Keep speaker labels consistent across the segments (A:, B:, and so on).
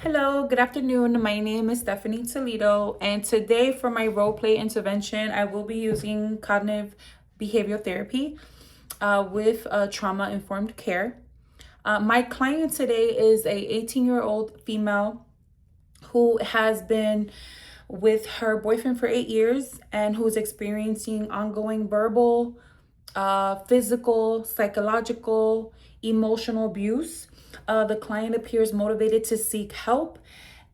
A: Hello, good afternoon. My name is Stephanie Toledo, and today for my role play intervention, I will be using cognitive behavioral therapy with trauma informed care. My client today is a 18-year-old female who has been with her boyfriend for 8 years and who is experiencing ongoing verbal, physical, psychological, emotional abuse. The client appears motivated to seek help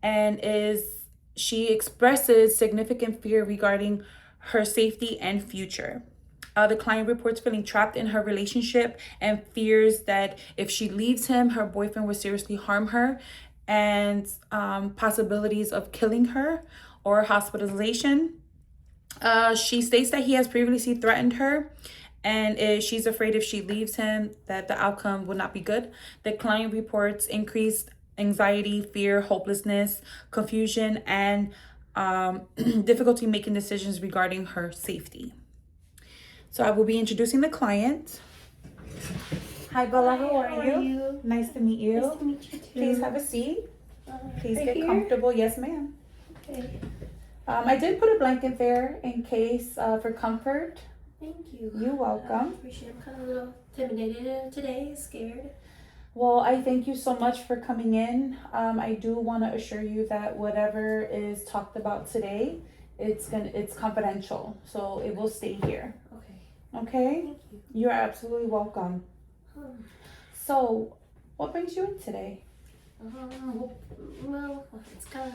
A: and she expresses significant fear regarding her safety and future. The client reports feeling trapped in her relationship and fears that if she leaves him, her boyfriend will seriously harm her and possibilities of killing her or hospitalization. She states that he has previously threatened her and she's afraid if she leaves him that the outcome will not be good. The client reports increased anxiety, fear, hopelessness, confusion, and difficulty making decisions regarding her safety. So I will be introducing the client. Hi Bella, how are you? Nice to meet you.
B: Nice to meet you too.
A: Please have a seat. Please
B: right
A: get
B: here?
A: comfortable. Yes, ma'am.
B: Okay.
A: I did put a blanket there in case for comfort.
B: Thank you.
A: You're welcome.
B: Appreciate it. I'm kind of a little intimidated today, scared.
A: Well, I thank you so much for coming in. I do want to assure you that whatever is talked about today, it's confidential, so it will stay here.
B: Okay.
A: Okay?
B: Thank you.
A: You're absolutely welcome. So, what brings you in today?
B: Well, it's kind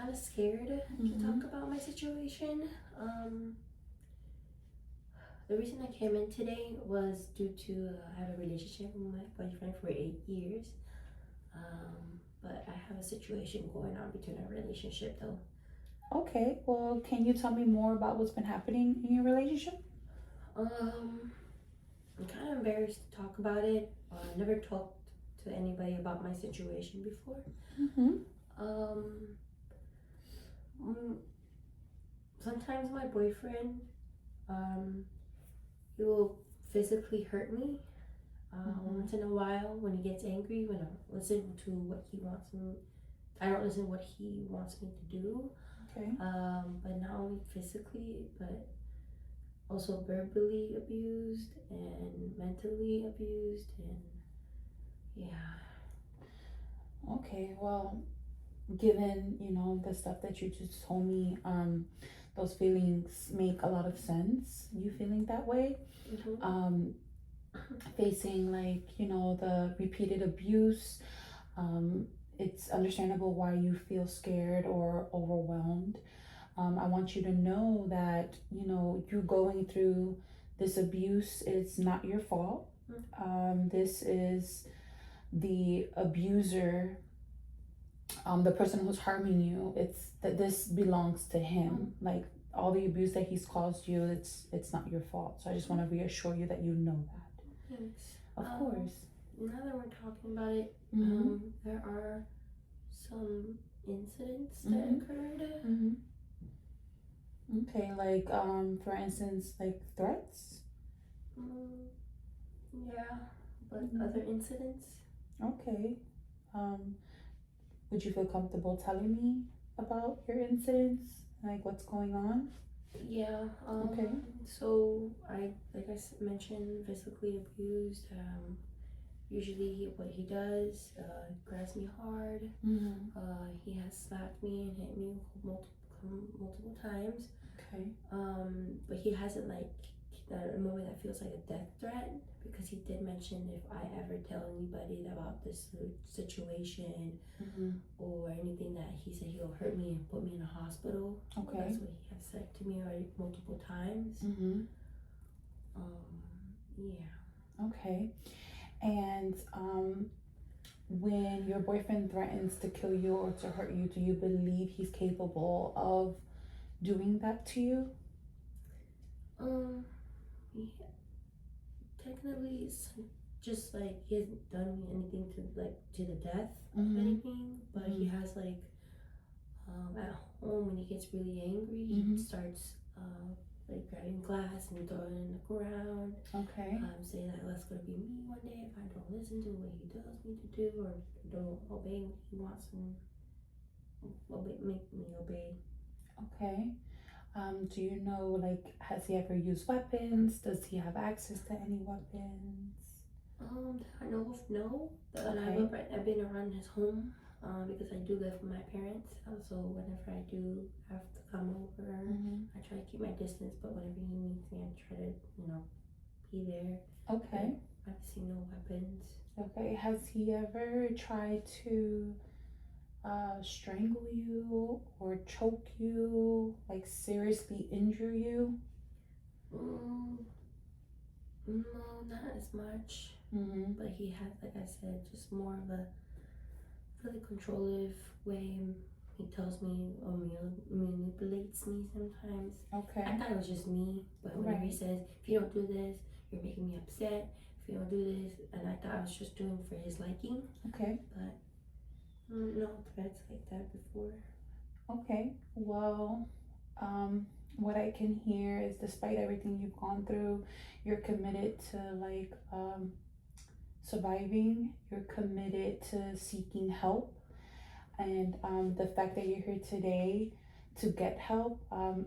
B: of scared to talk about my situation. The reason I came in today was due to I have a relationship with my boyfriend for 8 years. But I have a situation going on between our relationship though.
A: Okay, well, can you tell me more about what's been happening in your relationship?
B: I'm kind of embarrassed to talk about it. I never talked to anybody about my situation before. Sometimes my boyfriend, he will physically hurt me. Once in a while, when he gets angry, when I listen to what he wants me, I don't listen to what he wants me to do.
A: Okay.
B: But not only physically, but also verbally abused and mentally abused, and yeah.
A: Okay, well, given the stuff that you just told me, those feelings make a lot of sense. You feeling that way, facing the repeated abuse, it's understandable why you feel scared or overwhelmed. I want you to know that you going through this abuse is not your fault. This is the abuser, the person who's harming you. It's that this belongs to him. Like all the abuse that he's caused you, it's not your fault. So I just want to reassure you that you know that.
B: Thanks.
A: Of course.
B: Now that we're talking about it, there are some incidents that occurred.
A: Okay, like for instance, like threats.
B: Yeah, but other incidents.
A: Okay. Would you feel comfortable telling me about your incidents, like what's going on?
B: Yeah.
A: Okay.
B: So like I mentioned, physically abused. Usually what he does, grabs me hard. He has slapped me and hit me multiple times.
A: Okay.
B: But he hasn't a moment that feels like a death threat, because he did mention if I ever tell anybody about this situation or anything, that he said he'll hurt me and put me in a hospital.
A: Okay.
B: That's what he has said to me already multiple times. Yeah.
A: Okay. And when your boyfriend threatens to kill you or to hurt you, do you believe he's capable of doing that to you?
B: Yeah. Technically, it's just like he hasn't done anything to the death of anything, but he has at home when he gets really angry, he starts like grabbing glass and throwing it in the ground.
A: Okay.
B: Saying that that's gonna be me one day if I don't listen to what he tells me to do or don't obey what he wants and make me obey.
A: Okay. Do you know, like, has he ever used weapons? Does he have access to any weapons?
B: I know of no. But
A: Okay.
B: I've been around his home, because I do live with my parents. So whenever I do have to come over,
A: Mm-hmm.
B: I try to keep my distance. But whenever he needs me, I try to, be there.
A: Okay.
B: But I've seen no weapons.
A: Okay. Has he ever tried to strangle you or choke you, like seriously injure you?
B: Mm, no, not as much.
A: Mm-hmm.
B: But he has, like I said, just more of a really controlling way. He tells me or manipulates me sometimes.
A: Okay.
B: I thought it was just me, but whenever he says, if you don't do this, you're making me upset. If you don't do this, and I thought I was just doing for his liking.
A: Okay.
B: But no threats like that before.
A: Okay. Well, what I can hear is despite everything you've gone through, you're committed to like surviving, you're committed to seeking help, and the fact that you're here today to get help,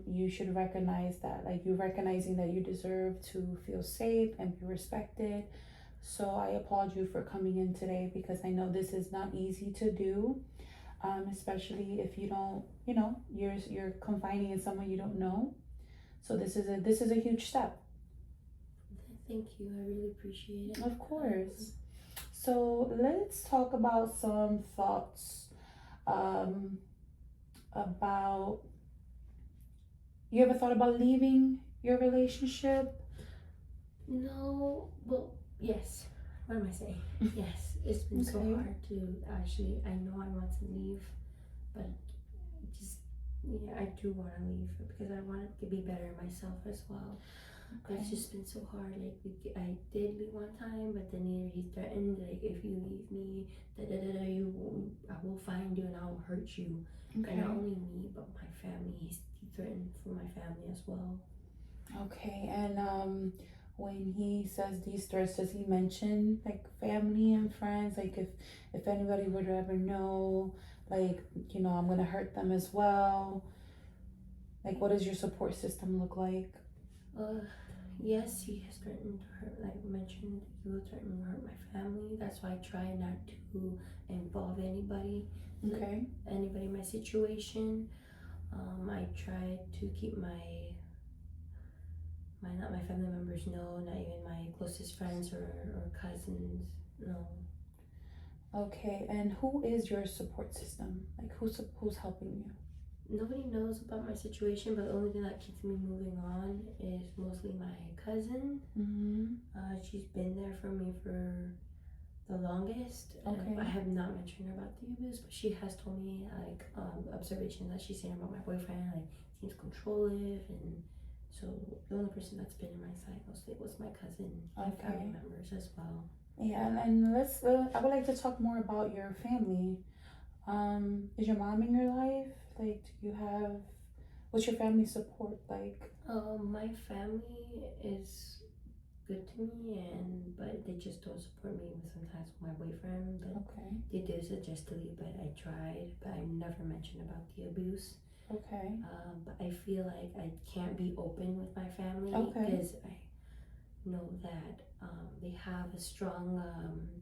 A: you should recognize that, like you recognizing that you deserve to feel safe and be respected. So I applaud you for coming in today because I know this is not easy to do, especially if you don't, you're confiding in someone you don't know. So this is a huge step.
B: Thank you. I really appreciate it.
A: Of course. So let's talk about some thoughts, um, about, you ever thought about leaving your relationship?
B: No, well, yes. What am I saying? Yes, it's been so
A: Okay.
B: hard to actually. I know I want to leave, but just I do want to leave because I want to be better myself as well.
A: Okay.
B: It's just been so hard. Like I did leave one time, but then either he threatened, like if you leave me, I will find you and I will hurt you.
A: Okay.
B: And not only me, but my family. He threatened for my family as well.
A: Okay. And when he says these threats, does he mention like family and friends? Like if anybody would ever know, like I'm gonna hurt them as well. Like, what does your support system look like?
B: Yes, he has threatened to hurt, like I mentioned, he will threaten to hurt my family. That's why I try not to involve anybody.
A: Okay.
B: Anybody in my situation. I try to keep not my family members, no, not even my closest friends or cousins, no.
A: Okay, and who is your support system? Like, who's helping you?
B: Nobody knows about my situation, but the only thing that keeps me moving on is mostly my cousin.
A: Mm-hmm.
B: She's been there for me for the longest.
A: Okay.
B: I have not mentioned about the abuse, but she has told me like observations that she's seen about my boyfriend, like seems controlling, and so the only person that's been in my side mostly was my cousin and family members as well.
A: Yeah, and let's. I would like to talk more about your family. Is your mom in your life? Like, do you have? What's your family support like?
B: My family is good to me, but they just don't support me with sometimes with my boyfriend. But
A: Okay.
B: they did suggest to leave, but I tried, but I never mentioned about the abuse.
A: Okay.
B: But I feel like I can't be open with my family because I know that they have a strong,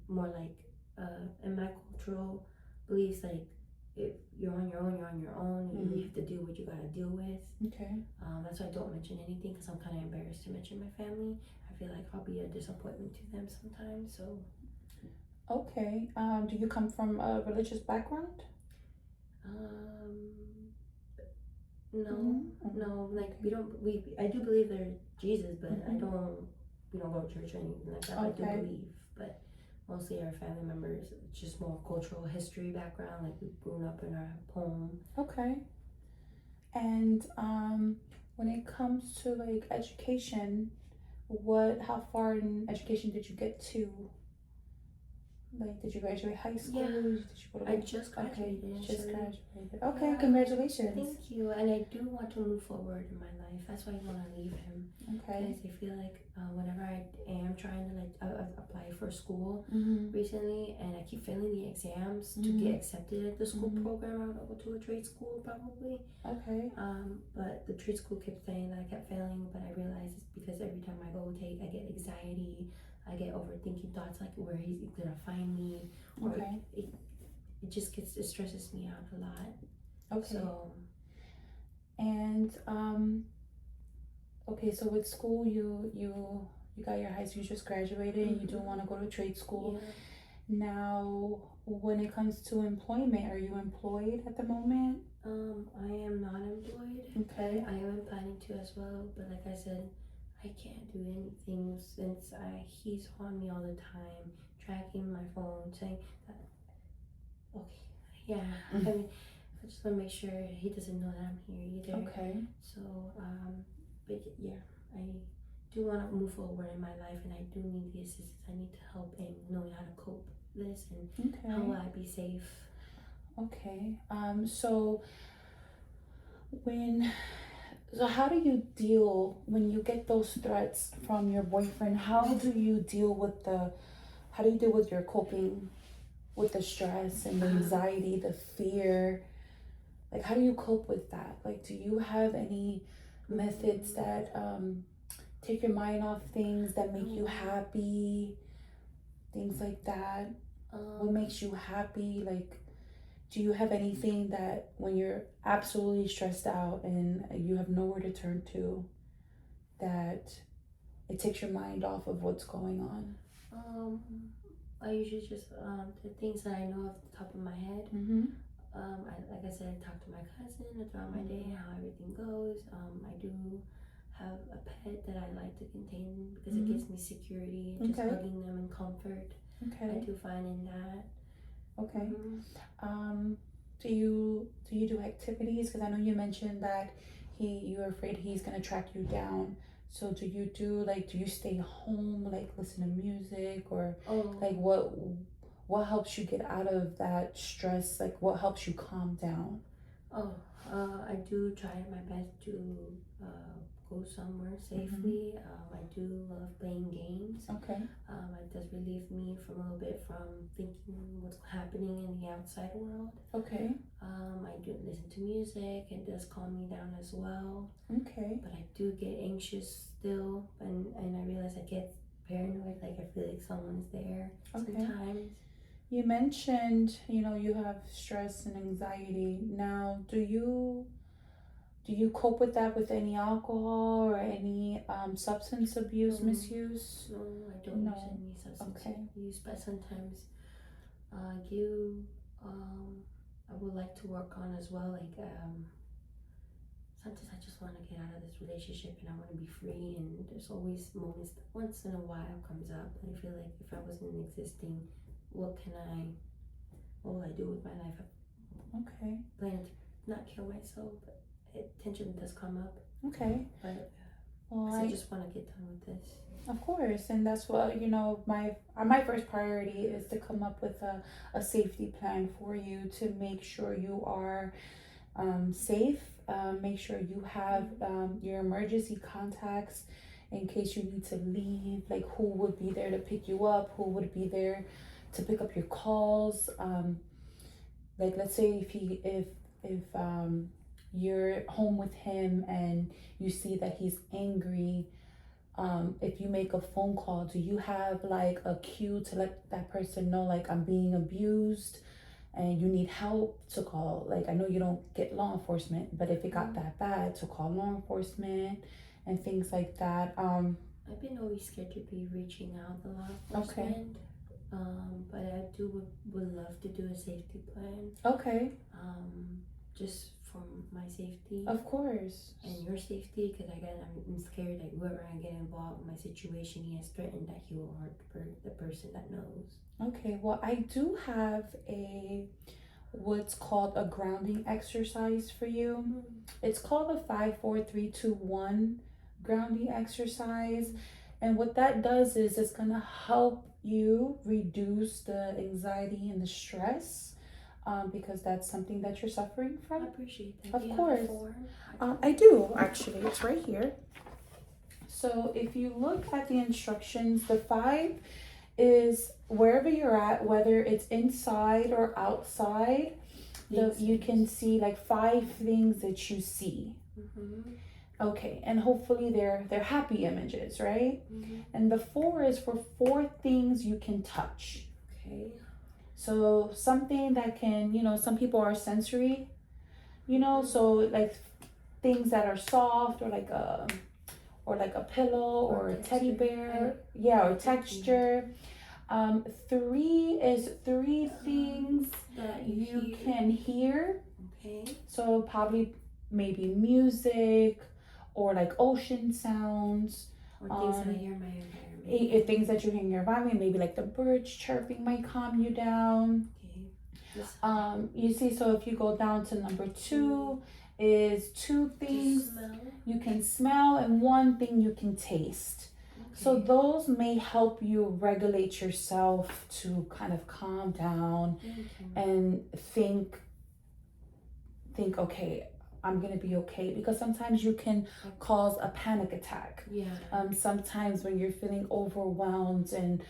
B: more like in my cultural beliefs, like if you're on your own, you're on your own.
A: Mm-hmm.
B: You have to do what you gotta deal with.
A: Okay.
B: That's why I don't mention anything because I'm kind of embarrassed to mention my family. I feel like I'll be a disappointment to them sometimes. So.
A: Okay. Do you come from a religious background?
B: No, no. Like I do believe there's Jesus, but we don't go to church or anything like that. But I do believe, but mostly our family members, it's just more cultural history background. Like we've grown up in our home.
A: Okay. And when it comes to like education, how far in education did you get to? Like, did you graduate high school?
B: Yeah.
A: Did you go to
B: I just graduated.
A: Okay, just
B: actually.
A: graduated. Okay,
B: Yeah.
A: congratulations.
B: Thank you. And I do want to move forward in my life. That's why I want to leave him.
A: Okay.
B: Because I feel like whenever I am trying to like apply for school
A: Mm-hmm.
B: recently, and I keep failing the exams to get accepted at the school program, I would go to a trade school probably.
A: Okay.
B: But the trade school kept saying that I kept failing, but I realized it's because every time I go take, I get anxiety, I get overthinking thoughts like where he's gonna find me.
A: Okay.
B: It stresses me out a lot.
A: Okay.
B: So.
A: And okay, so with school, you got your high school, you just graduated, and you do want to go to trade school.
B: Yeah.
A: Now, when it comes to employment, are you employed at the moment?
B: I am not employed.
A: Okay.
B: I am planning to as well, but like I said, I can't do anything since he's on me all the time, tracking my phone, saying that. Okay, yeah. I mean, I just want to make sure he doesn't know that I'm here either.
A: Okay.
B: So, but yeah, I do want to move forward in my life, and I do need the assistance. I need to help in knowing how to cope with this and how will I be safe.
A: Okay. So how do you deal when you get those threats from your boyfriend? How do you deal with your coping with the stress and the anxiety, the fear? Like, how do you cope with that? Like, do you have any methods that take your mind off things that make you happy? Things like that. What makes you happy? Like, do you have anything that when you're absolutely stressed out and you have nowhere to turn to, that it takes your mind off of what's going on?
B: I usually just the things that I know off the top of my head. Like I said, I talk to my cousin throughout my day, how everything goes. I do have a pet that I like to contain because it gives me security, just hugging them and comfort. I do find in that.
A: Okay. Do you do activities? Because I know you mentioned that you're afraid he's gonna track you down. So do you stay home, like listen to music, or like what helps you get out of that stress? Like, what helps you calm down?
B: I do try my best to go somewhere safely. I do love playing games.
A: Okay.
B: It does relieve me from a little bit from thinking what's happening in the outside world.
A: Okay.
B: I do listen to music. It does calm me down as well.
A: Okay.
B: But I do get anxious still, and I realize I get paranoid. Like I feel like someone's there sometimes.
A: You mentioned, you have stress and anxiety. Now, do you cope with that with any alcohol or any substance abuse misuse?
B: No, I don't use any substance use, but sometimes I would like to work on as well. Like sometimes I just want to get out of this relationship and I want to be free. And there's always moments that once in a while comes up. And I feel like if I wasn't existing, what will I do with my life?
A: Okay.
B: Plan to not kill myself, but tension does come up.
A: Okay.
B: But
A: I
B: just want to get done with this.
A: Of course, and that's what my first priority is to come up with a safety plan for you to make sure you are safe. Make sure you have your emergency contacts in case you need to leave. Like, who would be there to pick you up? Who would be there to pick up your calls? Like, let's say if you're home with him and you see that he's angry, if you make a phone call, do you have like a cue to let that person know, like, I'm being abused and you need help, to call? Like, I know you don't get law enforcement, but if it got that bad, to call law enforcement and things like that.
B: I've been always scared to be reaching out the law enforcement. But I would love to do a safety plan.
A: Okay.
B: Just for my safety.
A: Of course.
B: And your safety, because I'm scared that whoever I get involved in my situation, he has threatened that he will hurt the person that knows.
A: Okay, well, I do have what's called a grounding exercise for you. It's called a 5-4-3-2-1 grounding exercise. And what that does is it's gonna help you reduce the anxiety and the stress, because that's something that you're suffering
B: I
A: from.
B: appreciate that.
A: Of
B: Do you
A: course.
B: have a form?
A: I do actually. It's right here. So if you look at the instructions, the 5 is wherever you're at, whether it's inside or outside, you can see like 5 things that you see.
B: Mm-hmm.
A: Okay, and hopefully they're happy images, right?
B: Mm-hmm.
A: And the 4 is for 4 things you can touch.
B: Okay.
A: So something that can, some people are sensory, so like things that are soft, or like a pillow or a teddy bear, or texture. 3 is 3 things
B: that
A: you can hear.
B: Okay.
A: So probably maybe music or like ocean sounds.
B: Or things that I hear in my environment.
A: Things that you hear in your environment, maybe like the birds chirping might calm you down.
B: Okay.
A: You see, so if you go down to number 2 is 2 things you can smell and 1 thing you can taste. Okay. So those may help you regulate yourself to kind of calm down and think, okay, I'm gonna be okay, because sometimes you can cause a panic attack.
B: Yeah.
A: Sometimes when you're feeling overwhelmed and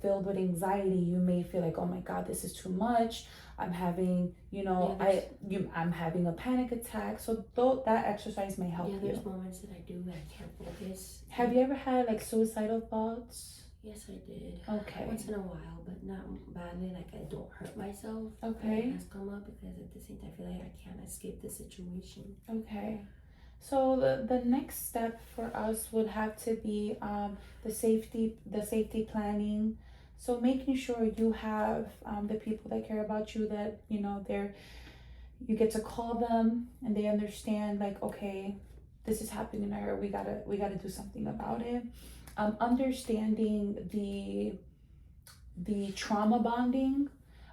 A: filled with anxiety, you may feel like, oh my God, this is too much. I'm having, I'm having a panic attack. So that exercise may help you.
B: Yeah, there's moments that I do that I can't focus.
A: Have you ever had like suicidal thoughts?
B: Yes, I did.
A: Okay.
B: Once in a while, but not badly. Like I don't hurt myself.
A: Okay.
B: It has come up because at the same time I feel like I can't escape the situation.
A: Okay. So the next step for us would have to be the safety planning. So making sure you have the people that care about you, that you get to call them and they understand, like, okay, this is happening to her. We gotta do something about it. Understanding the trauma bonding,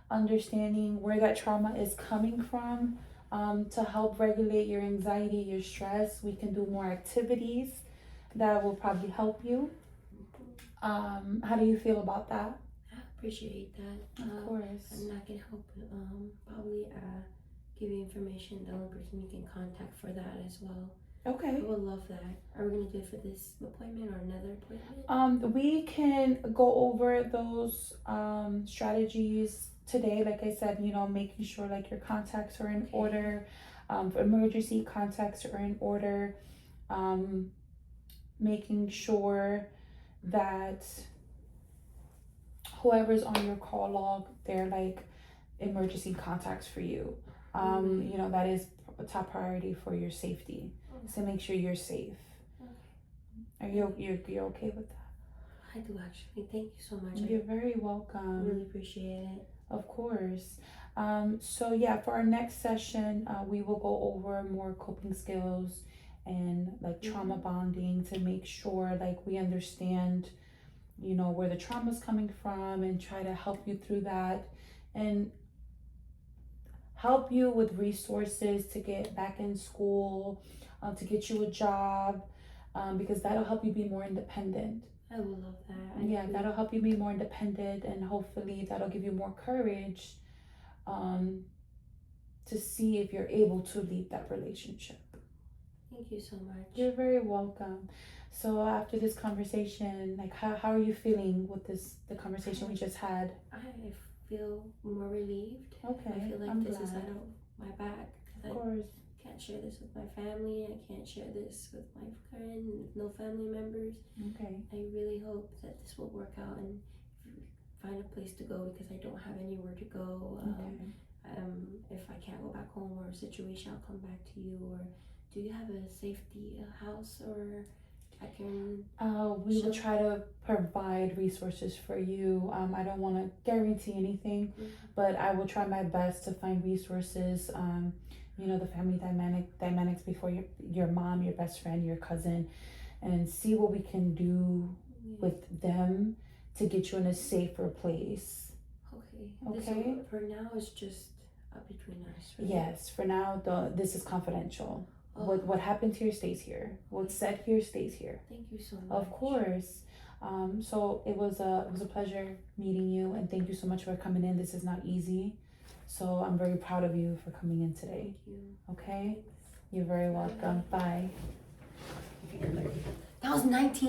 A: understanding where that trauma is coming from, to help regulate your anxiety, your stress. We can do more activities that will probably help you. How do you feel about that?
B: I appreciate that.
A: Of course.
B: And I can help probably give you information, the only person you can contact for that as well.
A: Okay.
B: I would love that. Are we gonna do it for this appointment or another appointment?
A: We can go over those strategies today. Like I said, making sure like your contacts are in order, emergency contacts are in order, making sure that whoever's on your call log, they're like emergency contacts for you. That is a top priority for your safety. So make sure you're safe. Are you okay with that?
B: I do, actually. Thank you so much.
A: You're very welcome.
B: Really appreciate it.
A: Of course. So yeah, for our next session, we will go over more coping skills and like trauma bonding, to make sure like we understand, where the trauma's coming from, and try to help you through that, and help you with resources to get back in school, to get you a job, because that'll help you be more independent.
B: I will love that.
A: That'll help you be more independent, and hopefully that'll give you more courage to see if you're able to leave that relationship.
B: Thank you so much.
A: You're very welcome. So after this conversation, like how are you feeling with the conversation we just had?
B: I feel more relieved.
A: Okay.
B: I feel like
A: I'm
B: this
A: glad.
B: is out of my back.
A: Of course.
B: I can't share this with my family. I can't share this with my friend, with no family members.
A: Okay.
B: I really hope that this will work out and find a place to go, because I don't have anywhere to go. If I can't go back home or a situation, I'll come back to you. Or do you have a safety house, or I can?
A: We will try to provide resources for you. I don't want to guarantee anything, but I will try my best to find resources. The family dynamics before your mom, your best friend, your cousin, and see what we can do with them to get you in a safer place. Okay.
B: For now, it's just up between us. Right?
A: Yes. For now, this is confidential. What happened here stays here. What's said here stays here.
B: Thank you so much.
A: Of course. So it was a pleasure meeting you, and thank you so much for coming in. This is not easy, so I'm very proud of you for coming in today.
B: Thank you.
A: Okay, you're very welcome. Bye.
B: That was 19.